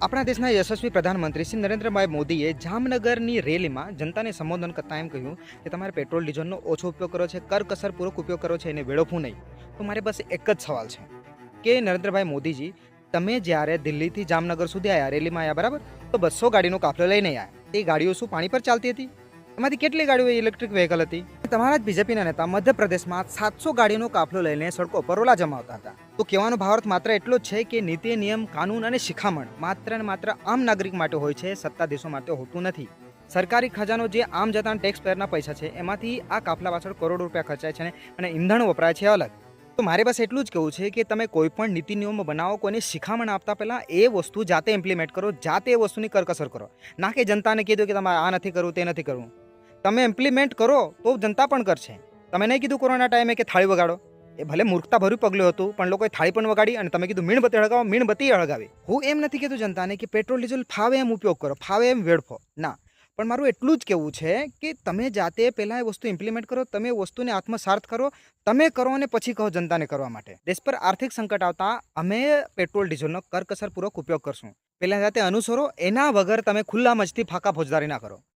આપણા દેશના યશસ્વી પ્રધાનમંત્રી શ્રી નરેન્દ્રભાઈ મોદીએ જામનગરની રેલીમાં જનતાને સંબોધન કરતા એમ કહ્યું કે તમારે પેટ્રોલ ડીઝલનો ઓછો ઉપયોગ કરો છે, કરકસરપૂર્વક ઉપયોગ કરો છે, એને વેડફવું નહીં. તો મારી પાસે એક જ સવાલ છે કે નરેન્દ્રભાઈ મોદીજી, તમે જ્યારે દિલ્હીથી જામનગર સુધી આવ્યા, રેલીમાં આવ્યા, બરાબર, તો 200 ગાડીનો કાફલો લઈને આવ્યા. તે ગાડીઓ શું પાણી પર ચાલતી હતી? એમાંથી કેટલી ગાડીઓ ઇલેક્ટ્રિક વ્હીકલ હતી? તમારા જ બીજેપીના નેતા મધ્યપ્રદેશમાં 700 ગાડીનો કાફલો લઈને સડકો પર રોલા જમાવતા હતા. તો કહેવાનો ભાવાર્થ માત્ર એટલો જ છે કે નીતિ, નિયમ, કાનૂન અને શિખામણ માત્ર ને માત્ર આમ નાગરિક માટે હોય છે, સત્તાધીશો માટે હોતું નથી. સરકારી ખજાનો જે આમ જતા ટેક્સ પેયરના પૈસા છે, એમાંથી આ કાફલા પાછળ કરોડો રૂપિયા ખર્ચાય છે અને ઈંધણ વપરાય છે અલગ. તો મારે બસ એટલું જ કહેવું છે કે તમે કોઈ પણ નીતિ નિયમો બનાવો, કોઈને શિખામણ આપતા પહેલાં એ વસ્તુ જાતે ઇમ્પ્લિમેન્ટ કરો, જાતે એ વસ્તુની કરકસર કરો. ના કે જનતાને કીધું કે તમારે આ નથી કરવું, તે નથી કરવું. તમે ઇમ્પ્લિમેન્ટ કરો તો જનતા પણ કરશે. તમે નહીં કીધું કોરોના ટાઈમે કે થાળી વગાડો, એ ભલે મૂર્ખતા ભર્યું પગલું હતું, પણ લોકોએ થાળી પણ વગાડી અને તમે કીધું મીણબત્તી હળગાવો, મીણબત્તી હળગાવી. હું એમ નથી કહેતું જનતાને કે પેટ્રોલ ડીઝલ ફાવે એમ ઉપયોગ કરો, ફાવે એમ વેડફો, ના. પણ મારું એટલું જ કહેવું છે કે તમે જાતે પહેલાં એ વસ્તુ ઇમ્પ્લિમેન્ટ કરો, તમે એ વસ્તુને આત્મસાર્થ કરો, તમે કરો અને પછી કહો જનતાને કરવા માટે. દેશ પર આર્થિક સંકટ આવતા અમે પેટ્રોલ ડીઝલનો કરકસરપૂર્વક ઉપયોગ કરશું. પહેલાં જાતે અનુસરો, એના વગર તમે ખુલ્લા મજથી ફાંકા ફોજદારી ના કરો.